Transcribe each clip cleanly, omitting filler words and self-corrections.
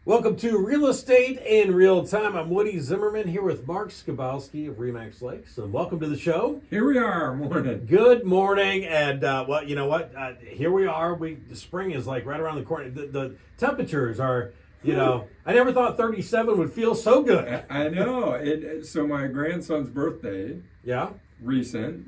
Welcome to Real Estate in Real Time. I'm Woody Zimmerman here with Mark Skabowski of Remax Lakes. And welcome to the show. Here we are, morning. Good morning. And well, you know what? Here we are. The spring is like right around the corner. The temperatures are, I never thought 37 would feel so good. I know. So my grandson's birthday, Yeah. recent,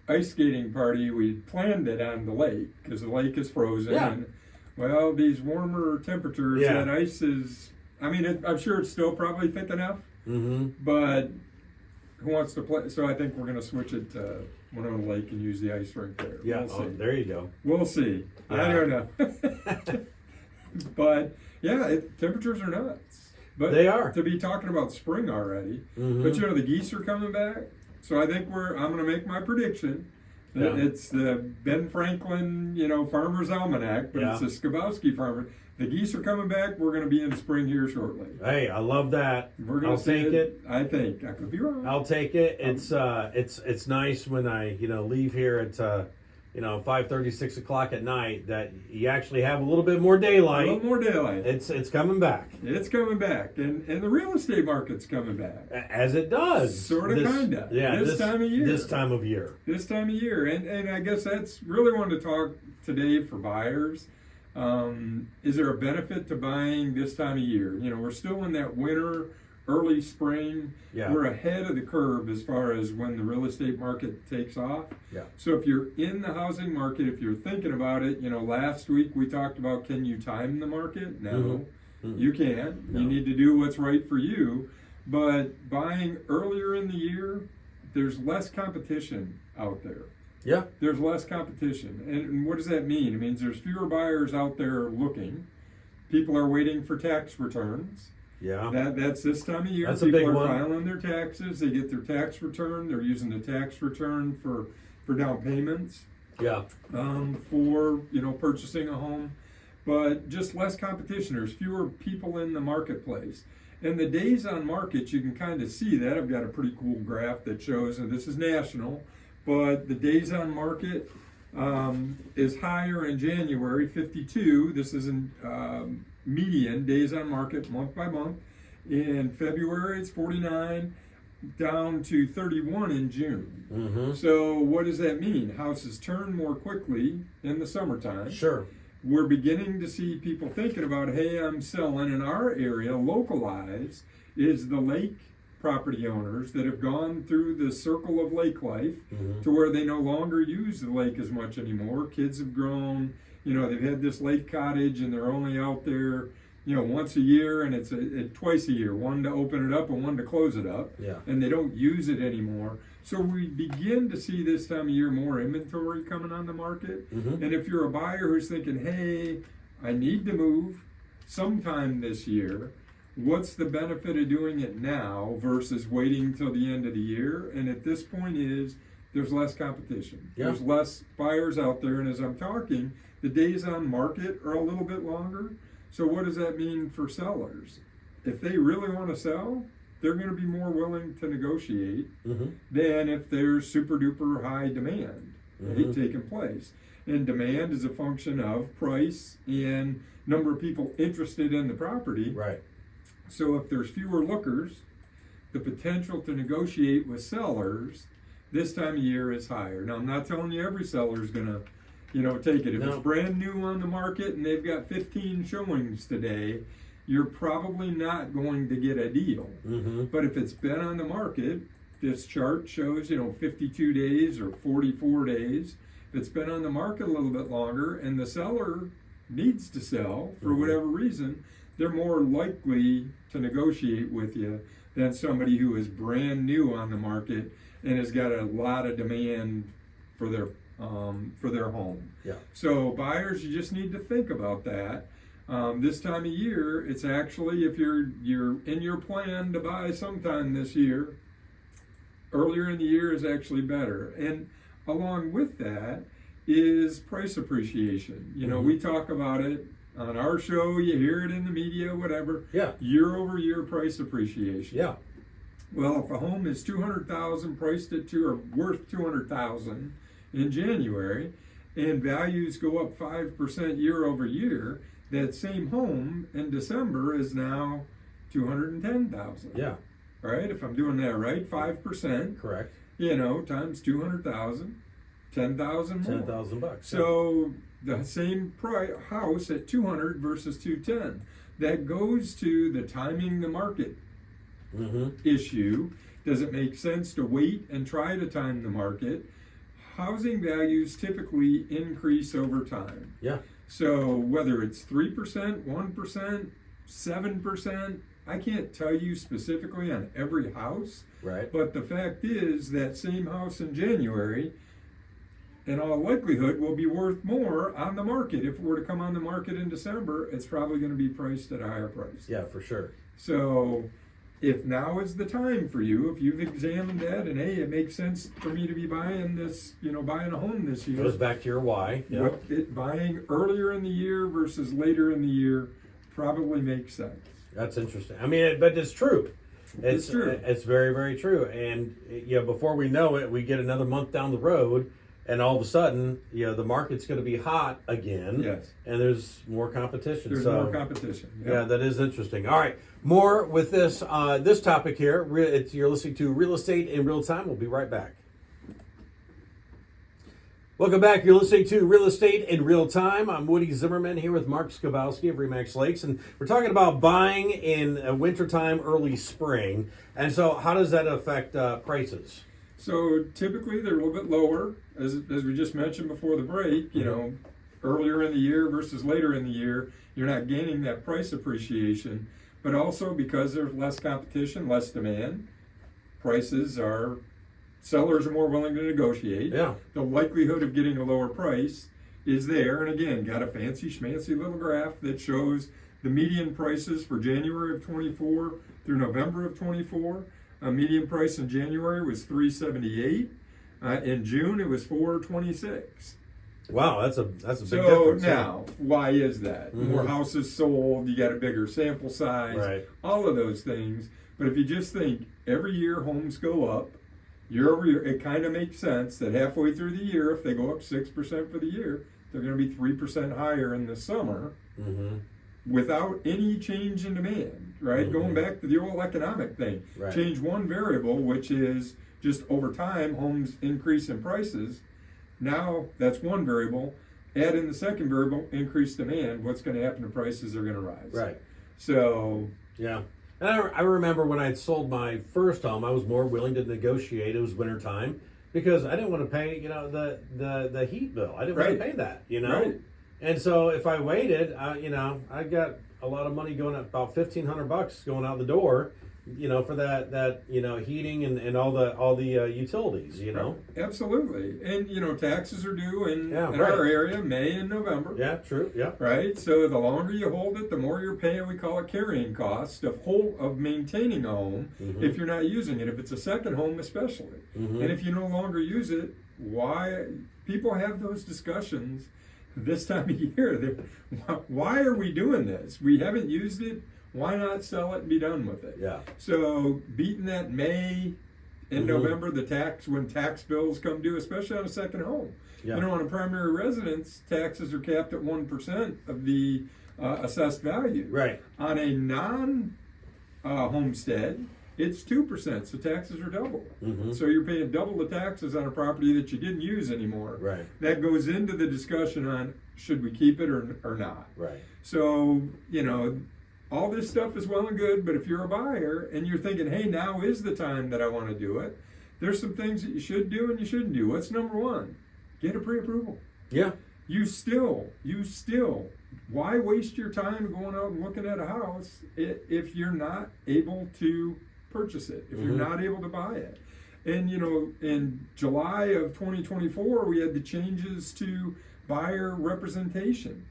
ice skating party, we planned it on the lake because the lake is frozen. Yeah. And, well, these warmer temperatures, Yeah. that ice is, I'm sure it's still probably thick enough, Mm-hmm. but who wants to play? So I think we're going to switch it to one on the lake and use the ice rink there. Yeah. We'll see. There you go. We'll see. Yeah. I don't know. But yeah, temperatures are nuts. But They are. to be talking about spring already. Mhm. But the geese are coming back. So I think I'm going to make my prediction. Yeah. It's the Ben Franklin, Farmer's Almanac, but Yeah. it's the Skabowski Farmer. The geese are coming back. We're going to be in spring here shortly. Hey, I love that. We're going I'll to see take it. I think. I could be wrong. I'll take it. It's nice when I leave here at 5:30, 6 o'clock at night that you actually have a little bit more A daylight. little more daylight. It's coming back It's coming back. And the real estate market's coming back. as it does. Sorta, kinda. Yeah, This time of year. This time of year. This time of year. And I guess that's really wanted to talk today for buyers. Is there a benefit to buying this time of year? We're still in that winter, early spring. Yeah. We're ahead of the curve as far as when the real estate market takes off. Yeah. So if you're in the housing market, if you're thinking about it, last week we talked about, can you time the market? No, Mhm. you can't. No. You need to do what's right for you. But buying earlier in the year, there's less competition out there. Yeah. There's less competition. And what does that mean? It means there's fewer buyers out there looking. People are waiting for tax returns. Yeah. That's this time of year. That's a People big are one. filing their taxes. They get their tax return. They're using the tax return for down payments, Yeah. for purchasing a home. But just less competition. There's fewer people in the marketplace. And the days on market, you can kind of see that. I've got a pretty cool graph that shows, and this is national, but the days on market is higher in January, 52. This is in median days on market month by month. In February, it's 49, down to 31 in June. Mm-hmm. So what does that mean? Houses turn more quickly in the summertime. Sure. We're beginning to see people thinking about, hey, I'm selling. In our area, localized, is the lake property owners that have gone through the circle of lake life Mhm. to where they no longer use the lake as much anymore. Kids have grown, they've had this lake cottage and they're only out there, once a year, and it's twice a year, one to open it up and one to close it up. Yeah. And they don't use it anymore. So we begin to see this time of year more inventory coming on the market. Mhm. And if you're a buyer who's thinking, hey, I need to move sometime this year, what's the benefit of doing it now versus waiting till the end of the year? And at this point there's less competition. Yeah. There's less buyers out there. And as I'm talking, the days on market are a little bit longer. So what does that mean for sellers? If they really want to sell, they're going to be more willing to negotiate Mhm. than if there's super duper high demand Mhm. taking place. And demand is a function of price and number of people interested in the property. Right. So if there's fewer lookers, the potential to negotiate with sellers this time of year is higher. Now, I'm not telling you every seller is going to, take it. If No. it's brand new on the market and they've got 15 showings today, you're probably not going to get a deal. Mm-hmm. But if it's been on the market, this chart shows, 52 days or 44 days. If it's been on the market a little bit longer and the seller needs to sell for Mhm. whatever reason, they're more likely to negotiate with you than somebody who is brand new on the market and has got a lot of demand for their home. Yeah. So buyers, you just need to think about that. This time of year, it's actually, if you're in your plan to buy sometime this year, earlier in the year is actually better. And along with that is price appreciation. Mhm. We talk about it on our show, you hear it in the media, whatever. Yeah. Year over year price appreciation. Yeah. Well, if a home is 200,000 priced at or worth 200,000 in January, and values go up 5% year over year, that same home in December is now 210,000. Yeah. Right? If I'm doing that right, 5%, Correct. times 200,000, 10,000 more. $10,000. So the same house at 200 versus 210. That goes to the timing the market issue. Does it make sense to wait and try to time the market? Housing values typically increase over time. Yeah. So whether it's 3%, 1%, 7%, I can't tell you specifically on every house. Right. But the fact is that same house in January, in all likelihood, will be worth more on the market. If it were to come on the market in December, it's probably going to be priced at a higher price. Yeah, for sure. So if now is the time for you, if you've examined that and hey, it makes sense for me to be buying this, buying a home this year. Goes back to your why. Yeah. Buying earlier in the year versus later in the year probably makes sense. That's interesting. I mean, but it's true. It's true. It's very, very true. And before we know it, we get another month down the road, and all of a sudden, the market's going to be hot again. Yes. And there's more competition. There's more competition. Yep. Yeah, that is interesting. All right, more with this topic here. You're listening to Real Estate in Real Time. We'll be right back. Welcome back. You're listening to Real Estate in Real Time. I'm Woody Zimmerman here with Mark Skabowski of Remax Lakes, and we're talking about buying in wintertime, early spring. And so how does that affect prices? So typically they're a little bit lower, as we just mentioned before the break, earlier in the year versus later in the year, you're not gaining that price appreciation, but also because there's less competition, less demand, sellers are more willing to negotiate. Yeah. The likelihood of getting a lower price is there. And again, got a fancy schmancy little graph that shows the median prices for January of 24 through November of 24. A median price in January was $378. In June, it was $426. Wow, that's a big difference. So now, why is that? Mm-hmm. More houses sold, you got a bigger sample size, Right. all of those things. But if you just think every year homes go up, year over year, it kind of makes sense that halfway through the year, if they go up 6% for the year, they're going to be 3% higher in the summer without any change in demand, right? Going back to the old economic thing. Right. Change one variable, which is just over time, homes increase in prices. Now, that's one variable. Add in the second variable, increase demand. What's going to happen to prices? Are going to rise. Right. So, yeah. And I remember when I had sold my first home, I was more willing to negotiate. It was wintertime because I didn't want to pay, the heat bill. I didn't want to pay that, Right. And so if I waited, I got a lot of money going, about $1,500 going out the door, for that heating and all the utilities, Absolutely. And, taxes are due in right. our area, May and November. Yeah, true. Yeah. Right? So the longer you hold it, the more you're paying, we call it carrying cost of maintaining a home if you're not using it, if it's a second home especially. And if you no longer use it, why people have those discussions this time of year? Why are we doing this? We haven't used it. Why not sell it and be done with it? Yeah. So beating that May and November, when tax bills come due, especially on a second home. Yeah. On a primary residence, taxes are capped at 1% of the assessed value. Right. On a non-homestead, it's 2%, so taxes are double. So you're paying double the taxes on a property that you didn't use anymore. Right. That goes into the discussion on should we keep it or not. Right. So, all this stuff is well and good, but if you're a buyer and you're thinking, hey, now is the time that I want to do it, there's some things that you should do and you shouldn't do. What's number one? Get a pre-approval. Yeah. You still, why waste your time going out and looking at a house if you're not able to purchase it, if you're not able to buy it? And, in July of 2024, we had the changes to buyer representation.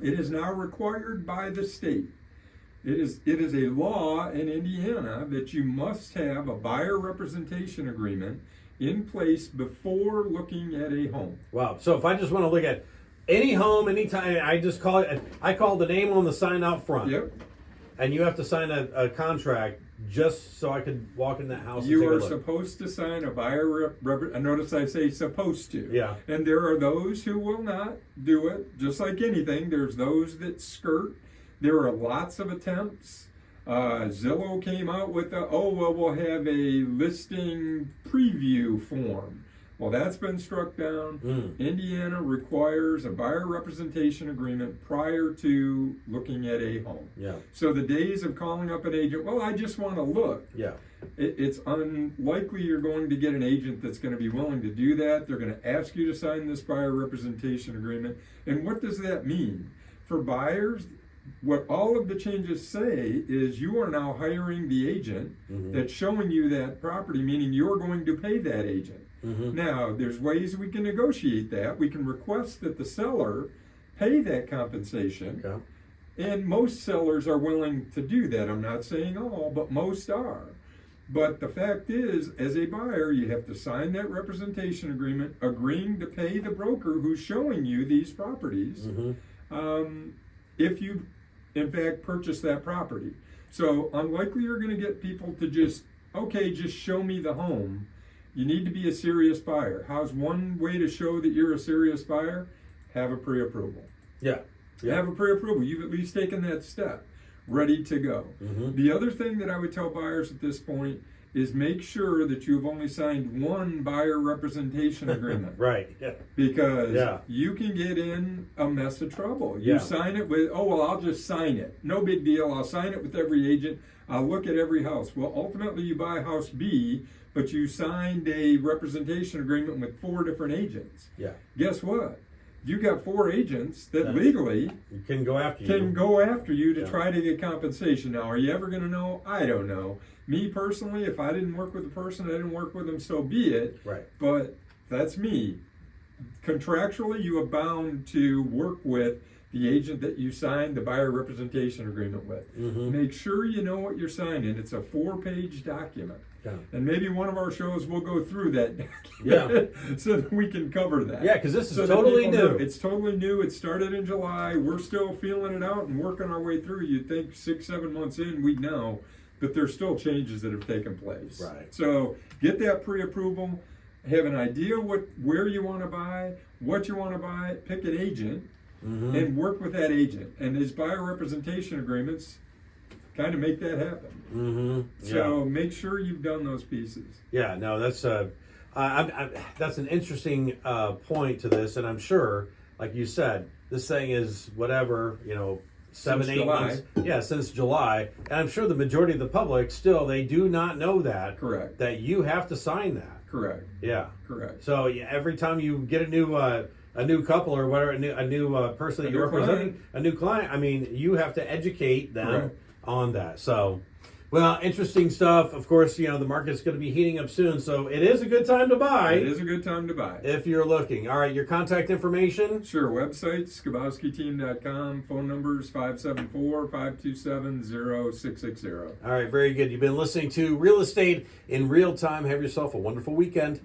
It is now required by the state. It is a law in Indiana that you must have a buyer representation agreement in place before looking at a home. Wow. So if I just want to look at any home, anytime, I call the name on the sign out front. Yep. And you have to sign a contract just so I could walk in that house You and are take a look? supposed to sign a buyer notice. I say supposed to. Yeah. And there are those who will not do it. Just like anything, there's those that skirt. There are lots of attempts. Zillow came out with we'll have a listing preview form. Well, that's been struck down. Indiana requires a buyer representation agreement prior to looking at a home. Yeah. So the days of calling up an agent, well, I just want to look. Yeah. It's unlikely you're going to get an agent that's going to be willing to do that. They're going to ask you to sign this buyer representation agreement. And what does that mean? For buyers, what all of the changes say is you are now hiring the agent that's showing you that property, meaning you're going to pay that agent. Now, there's ways we can negotiate that. We can request that the seller pay that compensation. Okay. And most sellers are willing to do that. I'm not saying all, but most are. But the fact is, as a buyer, you have to sign that representation agreement, agreeing to pay the broker who's showing you these properties, if you, in fact, purchase that property. So unlikely you're going to get people to just show me the home. You need to be a serious buyer. How's one way to show that you're a serious buyer? Have a pre-approval. Yeah. Yeah. Have a pre-approval. You've at least taken that step, ready to go. The other thing that I would tell buyers at this point is make sure that you've only signed one buyer representation agreement. Right. Yeah. Because you can get in a mess of trouble. You sign it with, I'll just sign it. No big deal. I'll sign it with every agent. I'll look at every house. Well, ultimately you buy house B, but you signed a representation agreement with 4 different agents. Yeah. Guess what? You got 4 agents that legally can go after you. To try to get compensation. Now, are you ever going to know? I don't know. Me personally, if I didn't work with the person, I didn't work with them, so be it. Right. But that's me. Contractually, you are bound to work with the agent that you signed the buyer representation agreement with. Make sure you know what you're signing. It's a 4-page document. Yeah. And maybe one of our shows will go through that document so that we can cover that. Yeah, because this is totally new. It's totally new. It started in July. We're still feeling it out and working our way through. You'd think 6-7 months in, we'd know. But there's still changes that have taken place. Right. So get that pre-approval. Have an idea where you want to buy, what you want to buy. Pick an agent and work with that agent. And his buyer representation agreements kind of make that happen. So make sure you've done those pieces. Yeah, no, that's that's an interesting point to this, and I'm sure, like you said, this thing is whatever, 7, 8 months. Yeah, since July, and I'm sure the majority of the public still they do not know that. Correct. That you have to sign that. Correct. Yeah. Correct. So every time you get a new couple or whatever, a new person that you're representing, a new client, I mean, you have to educate them on that. So, well, interesting stuff. Of course, the market's going to be heating up soon, so it is a good time to buy. It is a good time to buy. If you're looking. All right, your contact information? Sure. Website, skabowskiteam.com. Phone numbers, 574-527-0660. All right, very good. You've been listening to Real Estate in Real Time. Have yourself a wonderful weekend.